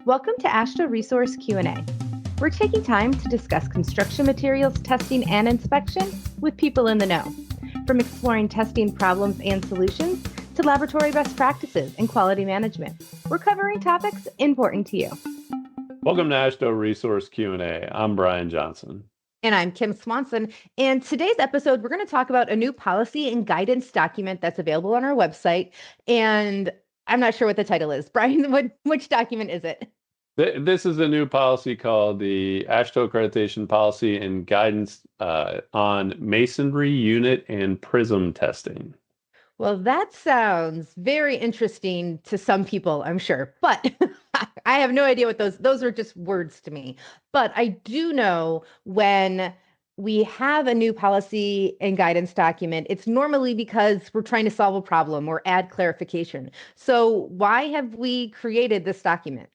Welcome to AASHTO Resource Q&A. We're taking time to discuss construction materials testing and inspection with people in the know. From exploring testing problems and solutions to laboratory best practices and quality management, we're covering topics important to you. Welcome to AASHTO Resource Q&A. I'm Brian Johnson. And I'm Kim Swanson. And today's episode, we're going to talk about a new policy and guidance document that's available on our website. And I'm not sure what the title is. Brian, which document is it? This is a new policy called the AASHTO Accreditation Policy and Guidance on Masonry Unit and Prism Testing. Well, that sounds very interesting to some people, I'm sure, but I have no idea what those are just words to me. But I do know when we have a new policy and guidance document, it's normally because we're trying to solve a problem or add clarification. So why have we created this document?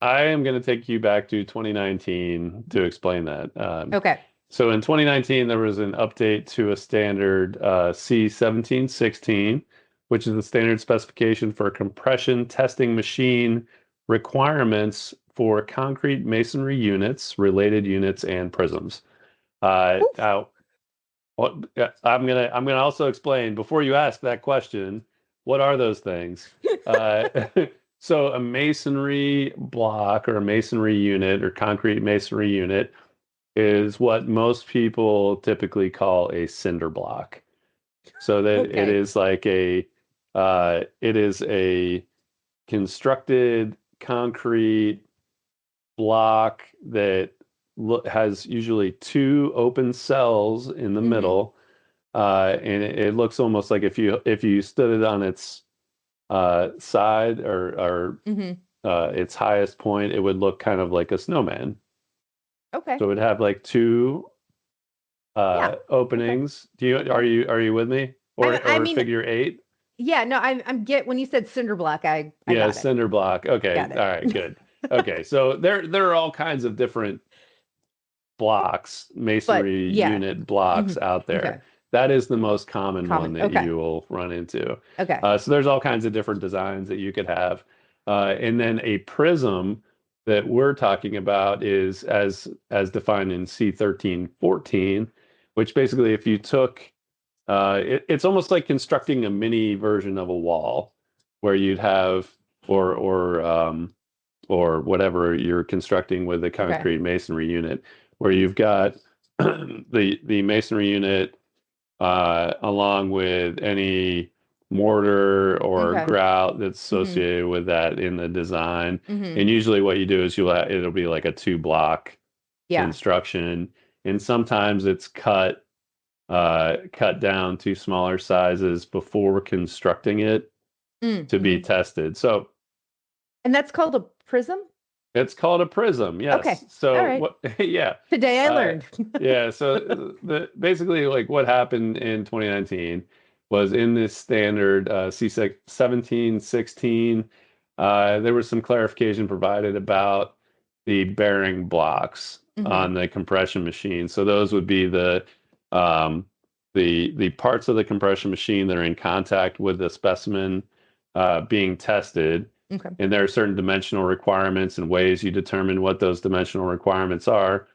I am going to take you back to 2019 to explain that. Okay. So in 2019, there was an update to a standard C1716, which is the standard specification for compression testing machine requirements for concrete masonry units, related units, and prisms. Now, I'm gonna also explain before you ask that question, what are those things? So a masonry block or a masonry unit or concrete masonry unit is what most people typically call a cinder block. So that Okay. it is like it is a constructed concrete block that has usually two open cells in the middle, and it looks almost like if you stood it on its side or its highest point, it would look kind of like a snowman. Okay. So it would have like two openings. Okay. Are you with me? Or I mean, figure eight? yeah, no, I'm get when you said cinder block, I Yeah, got it. cinder block. Okay. Got it. All right, good. Okay. So there are all kinds of different blocks, masonry yeah. unit blocks out there. Okay. That is the most common one that Okay. you will run into. Okay. So there's all kinds of different designs that you could have. And then a prism that we're talking about is as defined in C1314, which basically if you took it's almost like constructing a mini version of a wall where you'd have or whatever you're constructing with a concrete masonry unit, where you've got the masonry unit along with any mortar or grout that's associated with that in the design. And usually what you do is it'll be like a two block construction. And sometimes it's cut down to smaller sizes before constructing it to be tested. So, and that's called a prism? It's called a prism, yes. Okay. So, all right. Yeah. Today I learned. Yeah. So, basically, like what happened in 2019 was in this standard C1716, there was some clarification provided about the bearing blocks on the compression machine. So those would be the parts of the compression machine that are in contact with the specimen being tested. Okay. And there are certain dimensional requirements and ways you determine what those dimensional requirements are.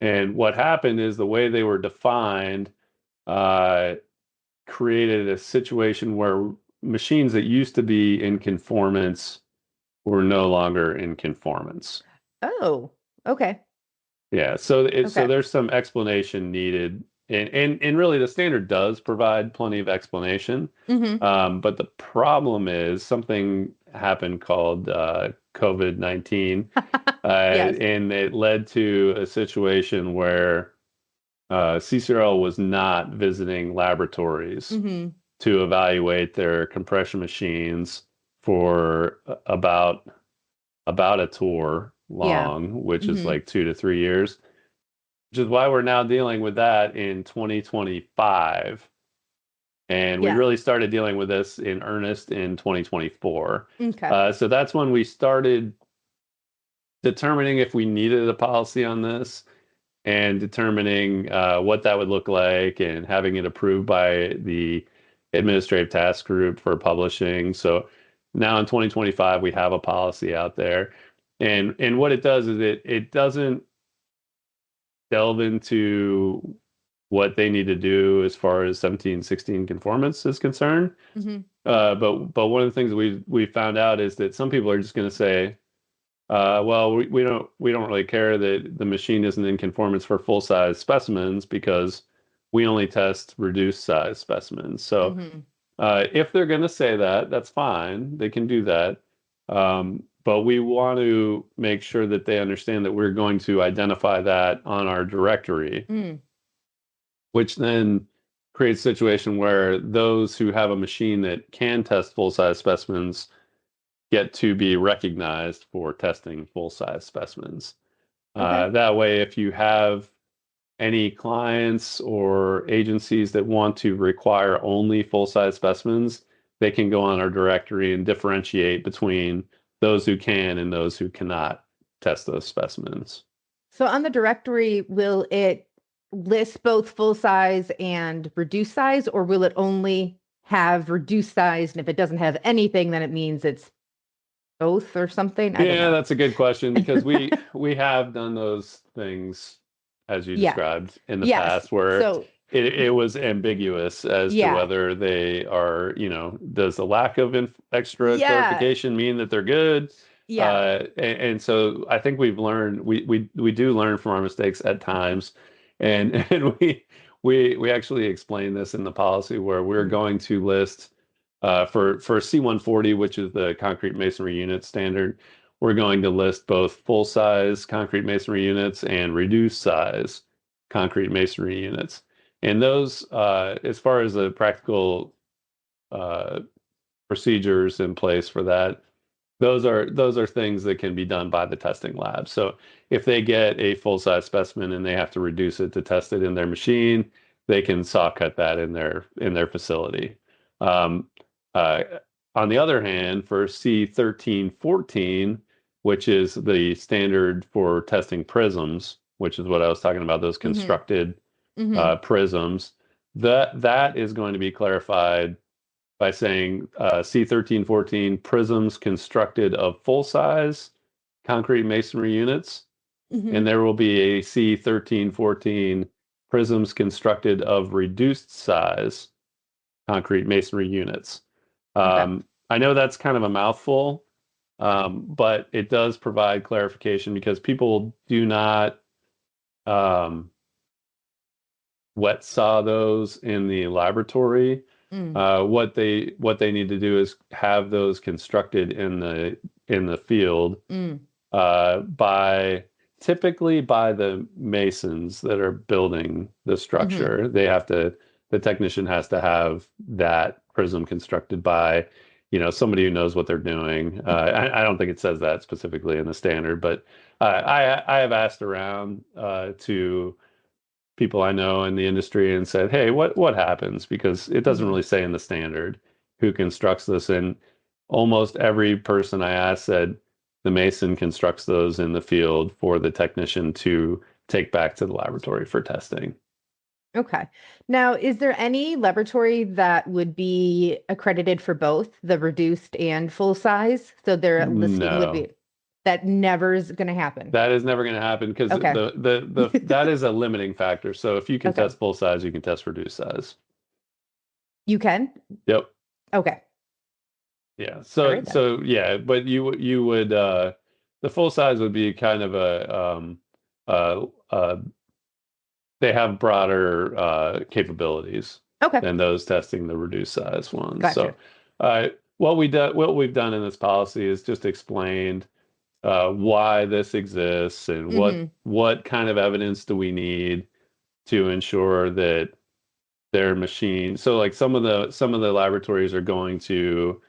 And what happened is the way they were defined created a situation where machines that used to be in conformance were no longer in conformance. Oh, okay. Yeah, so there's some explanation needed, and really the standard does provide plenty of explanation. But the problem is something happened called COVID-19, and it led to a situation where CCRL was not visiting laboratories to evaluate their compression machines for about a tour long, which is like 2 to 3 years, which is why we're now dealing with that in 2025. And we really started dealing with this in earnest in 2024. Okay. So that's when we started determining if we needed a policy on this and determining what that would look like and having it approved by the administrative task group for publishing. So now in 2025, we have a policy out there. And what it does is it doesn't delve into what they need to do as far as 1716 conformance is concerned. Hmm. But one of the things we found out is that some people are just going to say, well, we don't really care that the machine isn't in conformance for full size specimens because we only test reduced size specimens. So Hmm. if they're going to say that, that's fine. They can do that. But we want to make sure that they understand that we're going to identify that on our directory, Mm. which then creates a situation where those who have a machine that can test full-size specimens get to be recognized for testing full-size specimens. Okay. That way, if you have any clients or agencies that want to require only full-size specimens, they can go on our directory and differentiate between those who can and those who cannot test those specimens. So on the directory, will it list both full size and reduced size, or will it only have reduced size? And if it doesn't have anything, then it means it's both or something? I don't Yeah, know. that's a good question because we have done those things as you Yeah. described in the Yes. past where So, it was ambiguous as to yeah. whether they are, does the lack of extra Yeah. clarification mean that they're good? Yeah. And so I think we've learned we do learn from our mistakes at times, and and we actually explain this in the policy where we're Mm. going to list for C140, which is the concrete masonry unit standard, we're going to list both full-size concrete masonry units and reduced size concrete masonry units. And those, as far as the practical uh, procedures in place for that, those are things that can be done by the testing lab. So if they get a full-size specimen and they have to reduce it to test it in their machine, they can saw cut that in their facility. Um, uh, on the other hand, for C1314, which is the standard for testing prisms, which is what I was talking about, those Hmm. constructed Hmm. prisms, that is going to be clarified by saying C1314 prisms constructed of full-size concrete masonry units, Hmm. and there will be a C1314 prisms constructed of reduced size concrete masonry units. Okay. I know that's kind of a mouthful, but it does provide clarification because people do not um, wet saw those in the laboratory. Mm. What they need to do is have those constructed in the field Mm. by typically by the masons that are building the Hmm. structure. The technician has to have that prism constructed by, somebody who knows what they're doing. I don't think it says that specifically in the standard, but I have asked around to people I know in the industry and said, "Hey, what happens?" Because it doesn't Hmm. really say in the standard who constructs this, and almost every person I asked said the mason constructs those in the field for the technician to take back to the laboratory for testing. Okay. Now, is there any laboratory that would be accredited for both the reduced and full size? So their listing would No, be that never is going to happen. that is never going to happen because Okay. the that is a limiting factor. So if you can Okay. test full size, you can test reduced size. You can? Yep. Okay. Yeah. All So right then. so yeah, but you would the full size would be kind of a uh uh they have broader capabilities Okay. than those testing the reduced size ones. Gotcha. So what we've done in this policy is just explained why this exists and Hmm. what kind of evidence do we need to ensure that their machine. So like some of the laboratories are going to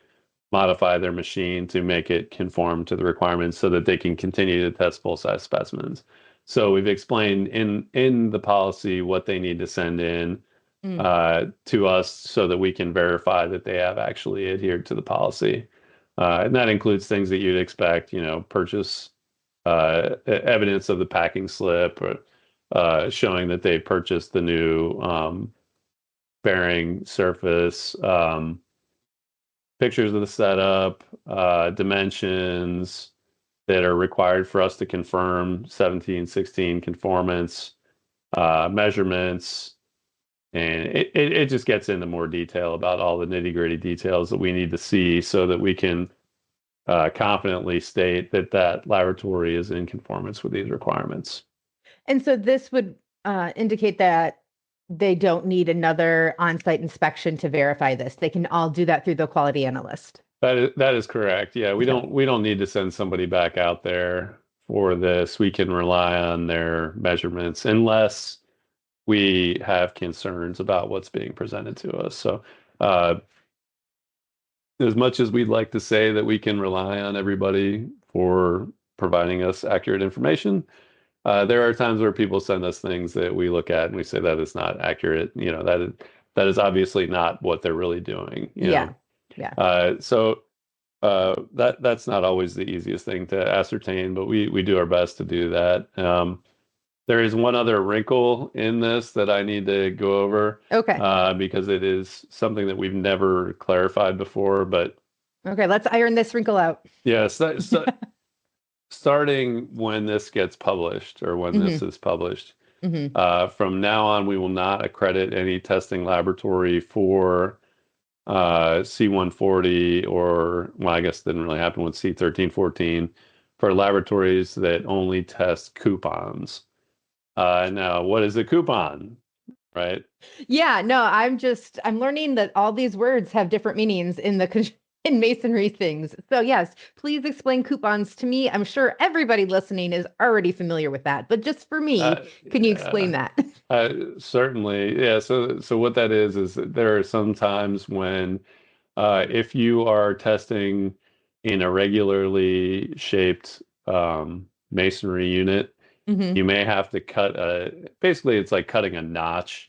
modify their machine to make it conform to the requirements so that they can continue to test full-size specimens. So we've explained in the policy what they need to send in Mm. to us so that we can verify that they have actually adhered to the policy. And that includes things that you'd expect, purchase evidence of the packing slip or showing that they purchased the new bearing surface, pictures of the setup, dimensions, that are required for us to confirm 1716 conformance, measurements, and it just gets into more detail about all the nitty-gritty details that we need to see so that we can confidently state that that laboratory is in conformance with these requirements. And so this would indicate that they don't need another on-site inspection to verify this. They can all do that through the quality analyst. That is correct. Yeah, we don't need to send somebody back out there for this. We can rely on their measurements unless we have concerns about what's being presented to us. So, as much as we'd like to say that we can rely on everybody for providing us accurate information, there are times where people send us things that we look at and we say that is not accurate. That is obviously not what they're really doing. Yeah. So that's not always the easiest thing to ascertain, but we do our best to do that. There is one other wrinkle in this that I need to go over. Okay. Because it is something that we've never clarified before, but okay, let's iron this wrinkle out. Yeah, starting when this gets published or when this is published, from now on, we will not accredit any testing laboratory for C140 or, well, I guess it didn't really happen with C1314 for laboratories that only test coupons. Now, what is a coupon, right? Yeah, no, I'm learning that all these words have different meanings in masonry things. So yes, please explain coupons to me. I'm sure everybody listening is already familiar with that, but just for me, can you explain that? Certainly. Yeah. So what that is that there are some times when if you are testing in a regularly shaped masonry unit, you may have to basically it's like cutting a notch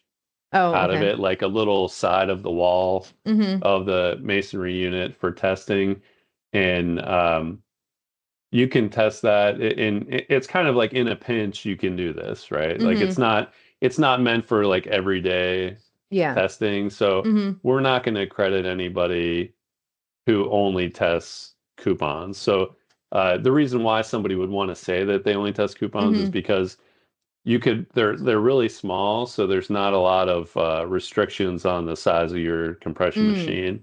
out of it, like a little side of the wall of the masonry unit for testing. And you can test that it's kind of like in a pinch, you can do this, right? Like it's not meant for like everyday testing. So we're not going to credit anybody who only tests coupons. So the reason why somebody would want to say that they only test coupons is because they're really small, so there's not a lot of restrictions on the size of your compression machine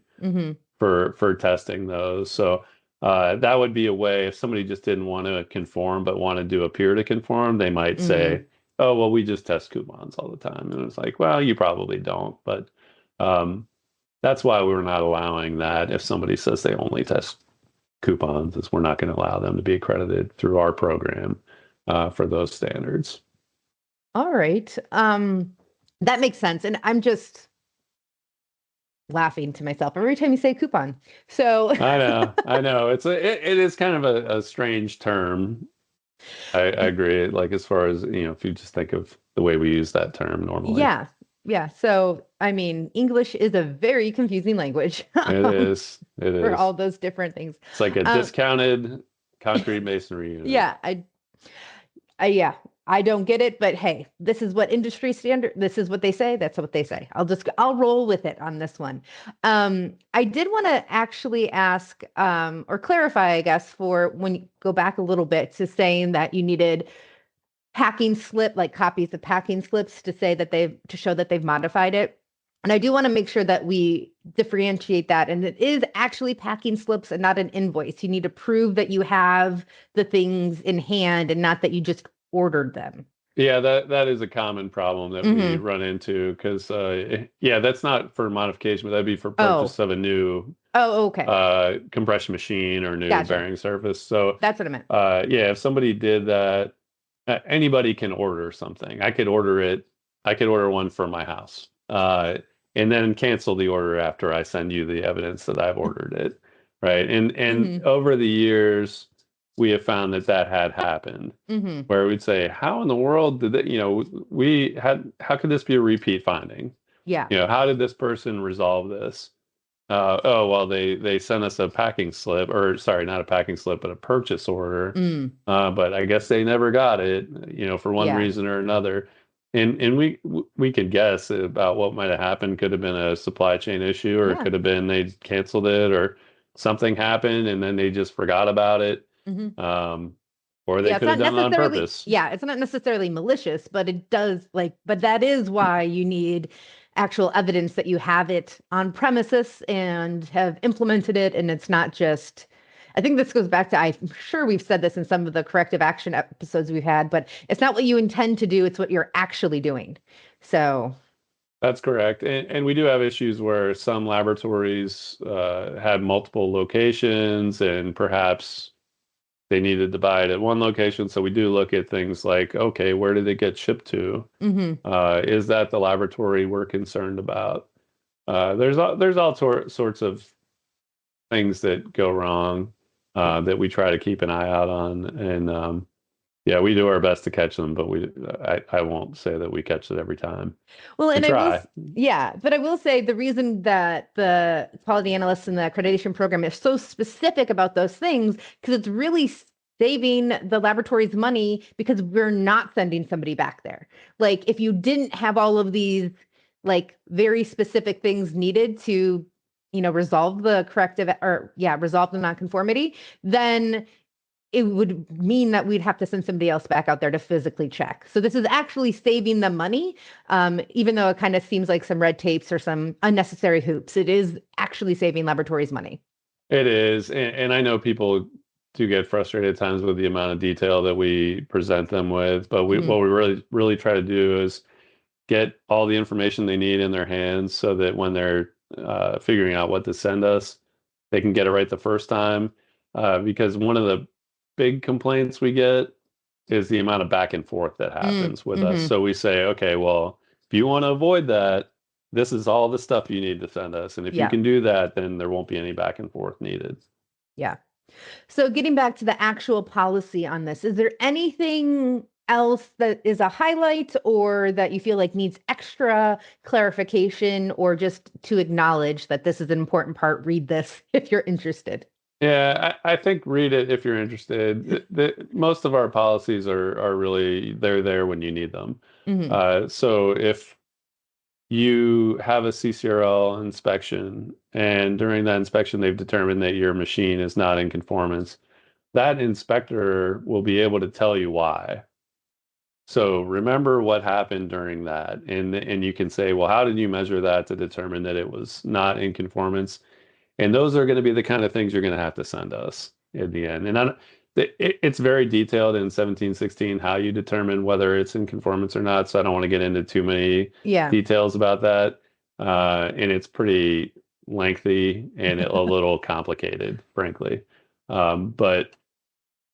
for testing those. So that would be a way if somebody just didn't want to conform but wanted to appear to conform, they might say, "Oh, well, we just test coupons all the time." And it's like, well, you probably don't, but that's why we're not allowing that. If somebody says they only test coupons, is we're not going to allow them to be accredited through our program for those standards. All right. That makes sense. And I'm just laughing to myself every time you say coupon. So I know. It is kind of a strange term. I agree. Like as far as, if you just think of the way we use that term normally. Yeah. So, I mean, English is a very confusing language. It is. For all those different things. It's like a discounted concrete masonry unit. Yeah. I don't get it, but hey, this is what industry standard, this is what they say. That's what they say. I'll roll with it on this one. I did want to actually ask, or clarify, I guess, for when you go back a little bit to saying that you needed packing slip, like copies of packing slips to show that they've modified it. And I do want to make sure that we differentiate that. And it is actually packing slips and not an invoice. You need to prove that you have the things in hand and not that you just ordered them. Yeah, that is a common problem that we run into because, that's not for modification, but that'd be for purchase of a new compression machine or new bearing surface. So that's what I meant. If somebody did that, anybody can order something. I could order one for my house, and then cancel the order after I send you the evidence that I've ordered it, right? And over the years, we have found that had happened, where we'd say, "How in the world did that? How could this be a repeat finding? Yeah, how did this person resolve this? They sent us a packing slip, or sorry, not a packing slip, but a purchase order. But I guess they never got it, for one reason or another." And we could guess about what might have happened. Could have been a supply chain issue, or it could have been they canceled it, or something happened and then they just forgot about it. Or they could have done it on purpose. Yeah, it's not necessarily malicious, but it does but that is why you need actual evidence that you have it on premises and have implemented it. And it's not just, I think this goes back to, I'm sure we've said this in some of the corrective action episodes we've had, but it's not what you intend to do, it's what you're actually doing. So. That's correct. And we do have issues where some laboratories had multiple locations and perhaps they needed to buy it at one location. So we do look at things like, okay, where did it get shipped to? Is that the laboratory we're concerned about? There's all sorts of things that go wrong that we try to keep an eye out on. And yeah, we do our best to catch them, but I won't say that we catch it every time. Well, and try. But I will say the reason that the quality analysts in the accreditation program is so specific about those things, because it's really saving the laboratory's money because we're not sending somebody back there. Like if you didn't have all of these like very specific things needed to, resolve the resolve the nonconformity, then it would mean that we'd have to send somebody else back out there to physically check. So this is actually saving them money, even though it kind of seems like some red tapes or some unnecessary hoops. It is actually saving laboratories money. It is. And I know people do get frustrated at times with the amount of detail that we present them with. But what we really try to do is get all the information they need in their hands so that when they're figuring out what to send us, they can get it right the first time. Because one of the big complaints we get is the amount of back and forth that happens with us. So we say, okay, well, if you want to avoid that, this is all the stuff you need to send us. And if you can do that, then there won't be any back and forth needed. Yeah. So getting back to the actual policy on this, is there anything else that is a highlight or that you feel like needs extra clarification, or just to acknowledge that this is an important part? Read this if you're interested. Yeah, I think read it if you're interested. Most of our policies are really, they're there when you need them. So if you have a CCRL inspection and during that inspection they've determined that your machine is not in conformance, that inspector will be able to tell you why. So remember what happened during that. And you can say, well, how did you measure that to determine that it was not in conformance? And those are going to be the kind of things you're going to have to send us in the end. And it's very detailed in 1716 how you determine whether it's in conformance or not. So I don't want to get into too many details about that. And it's pretty lengthy and a little complicated, frankly. But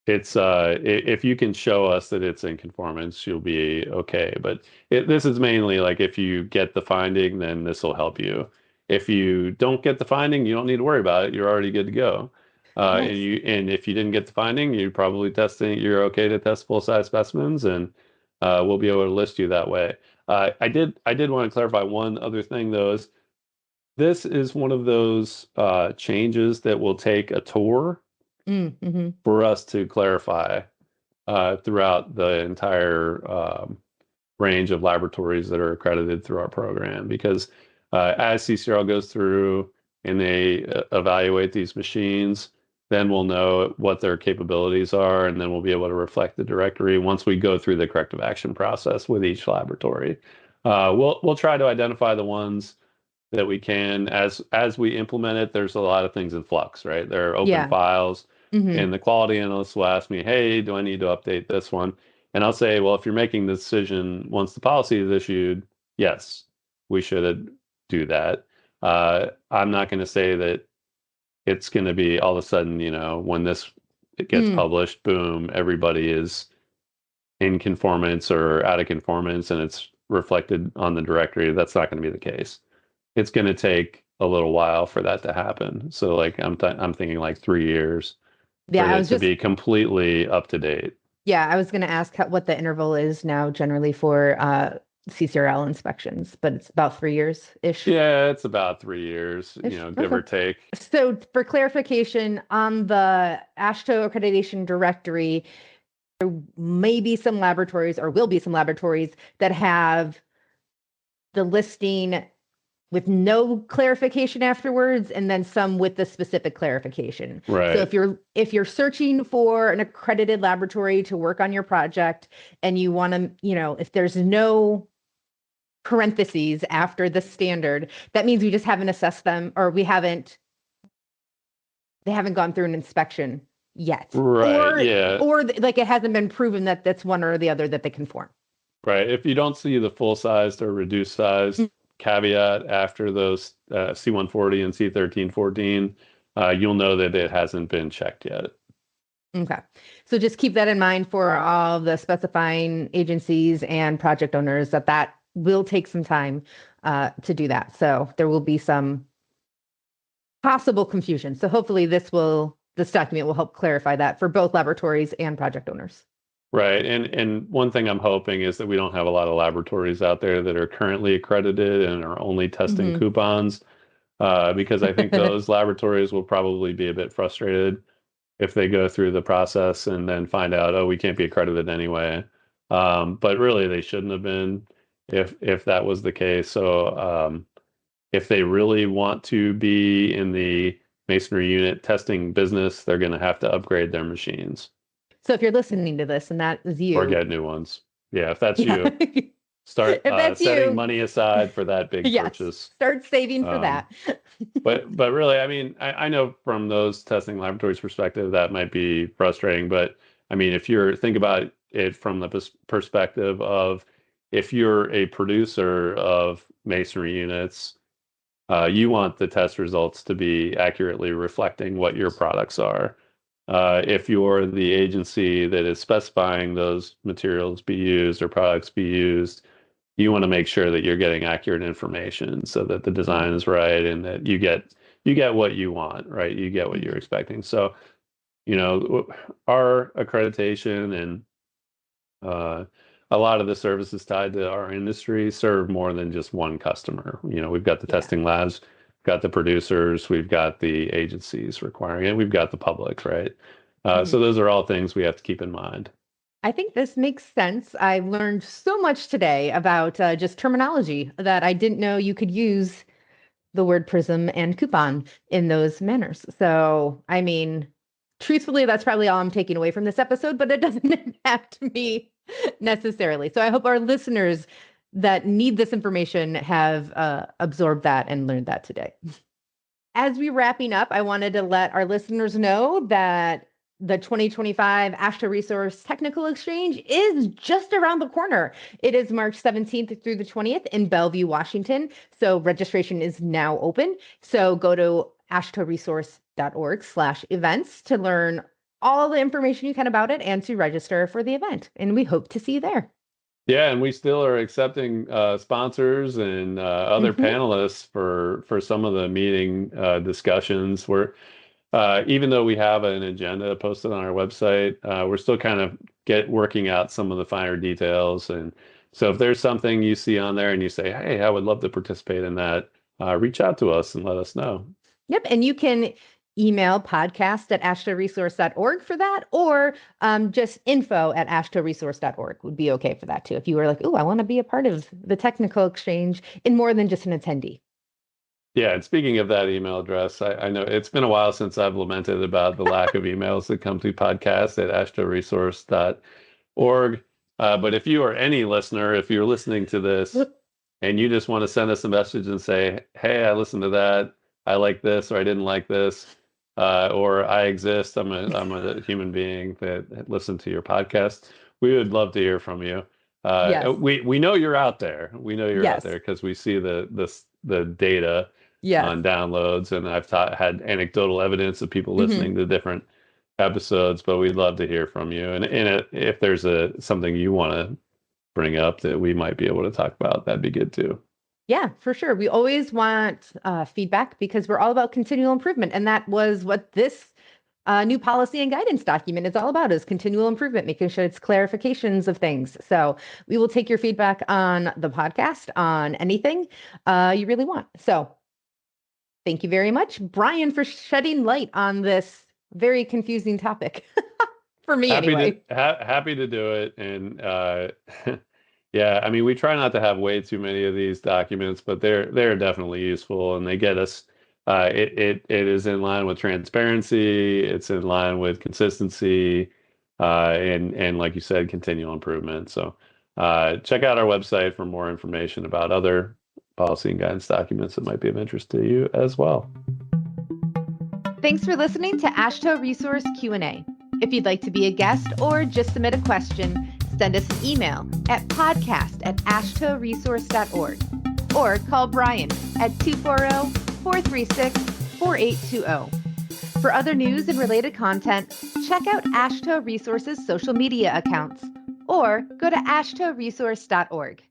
it's if you can show us that it's in conformance, you'll be okay. But this is mainly like if you get the finding, then this will help you. If you don't get the finding, you don't need to worry about it. You're already good to go. Nice. And if you didn't get the finding, you're probably testing. You're okay to test full size specimens, and we'll be able to list you that way. I did want to clarify one other thing though. Is this is one of those changes that will take a tour for us to clarify throughout the entire range of laboratories that are accredited through our program, because as CCRL goes through and they evaluate these machines, then we'll know what their capabilities are, and then we'll be able to reflect the directory once we go through the corrective action process with each laboratory. We'll try to identify the ones that we can. As we implement it, there's a lot of things in flux, right? There are open files, and the quality analyst will ask me, hey, do I need to update this one? And I'll say, well, if you're making the decision once the policy is issued, yes, we should do that. I'm not going to say that it's going to be all of a sudden, when it gets published, boom, everybody is in conformance or out of conformance and it's reflected on the directory. That's not going to be the case. It's going to take a little while for that to happen. So like I'm thinking like 3 years for it to be completely up to date. Yeah, I was going to ask what the interval is now generally for CCRL inspections, but it's about 3 years-ish. Yeah, it's about 3 years, give or take. So for clarification, on the AASHTO Accreditation Directory, there may be some laboratories or will be some laboratories that have the listing with no clarification afterwards, and then some with the specific clarification. Right. So if you're searching for an accredited laboratory to work on your project and you want to, if there's no parentheses after the standard, that means we just haven't assessed them, or they haven't gone through an inspection yet. Right. Or like it hasn't been proven that that's one or the other that they conform. Right. If you don't see the full-sized or reduced sized caveat after those C140 and C1314, you'll know that it hasn't been checked yet. Okay. So just keep that in mind for all the specifying agencies and project owners, that will take some time to do that. So there will be some possible confusion. So hopefully this document will help clarify that for both laboratories and project owners. Right. And one thing I'm hoping is that we don't have a lot of laboratories out there that are currently accredited and are only testing coupons, because I think those laboratories will probably be a bit frustrated if they go through the process and then find out, oh, we can't be accredited anyway. But really, they shouldn't have been if that was the case. So if they really want to be in the masonry unit testing business, they're going to have to upgrade their machines. So if you're listening to this and that is you, or get new ones. Yeah, if that's you, start setting money aside for that big purchase. Start saving for that. but really, I mean, I know from those testing laboratories' perspective that might be frustrating. But I mean, if you're think about it from the perspective of if you're a producer of masonry units, you want the test results to be accurately reflecting what your products are. If you're the agency that is specifying those materials be used or products be used, you want to make sure that you're getting accurate information so that the design is right and that you get what you want, right? You get what you're expecting. So, our accreditation and a lot of the services tied to our industry serve more than just one customer. We've got the testing labs, got the producers, we've got the agencies requiring it, we've got the public, right? So those are all things we have to keep in mind. I think this makes sense. I learned so much today about just terminology that I didn't know you could use the word prism and coupon in those manners. So, I mean, truthfully, that's probably all I'm taking away from this episode, but it doesn't impact me necessarily. So I hope our listeners that need this information have absorbed that and learned that today. As we're wrapping up, I wanted to let our listeners know that the 2025 AASHTO Resource Technical Exchange is just around the corner. It is March 17th through the 20th in Bellevue, Washington. So registration is now open. So go to ashtoresource.org/events to learn all the information you can about it and to register for the event. And we hope to see you there. Yeah, and we still are accepting sponsors and other panelists for some of the meeting discussions. Even though we have an agenda posted on our website, we're still kind of working out some of the finer details. And so if there's something you see on there and you say, hey, I would love to participate in that, reach out to us and let us know. Yep. And you can email podcast@ashtoresource.org for that, or just info@ashtoresource.org would be okay for that too. If you were like, oh, I want to be a part of the technical exchange in more than just an attendee. Yeah, and speaking of that email address, I know it's been a while since I've lamented about the lack of emails that come to podcast@ashtoresource.org. But if you are any listener, if you're listening to this and you just want to send us a message and say, hey, I listened to that, I like this, or I didn't like this, or I exist, I'm a human being that listened to your podcast, we would love to hear from you. Yes. We know you're out there. We know you're out there because we see the data on downloads, and I've had anecdotal evidence of people listening to different episodes, but we'd love to hear from you. And if there's something you want to bring up that we might be able to talk about, that'd be good too. Yeah, for sure. We always want feedback because we're all about continual improvement. And that was what this new policy and guidance document is all about, is continual improvement, making sure it's clarifications of things. So we will take your feedback on the podcast on anything you really want. So thank you very much, Brian, for shedding light on this very confusing topic for me anyway. Happy to do it. And Yeah, I mean, we try not to have way too many of these documents, but they're definitely useful, and they get us. It is in line with transparency. It's in line with consistency, and like you said, continual improvement. So, check out our website for more information about other policy and guidance documents that might be of interest to you as well. Thanks for listening to AASHTO Resource Q&A. If you'd like to be a guest or just submit a question, send us an email at podcast@ashtoresource.org or call Brian at 240-436-4820. For other news and related content, check out AASHTO Resource's social media accounts or go to ashtoresource.org.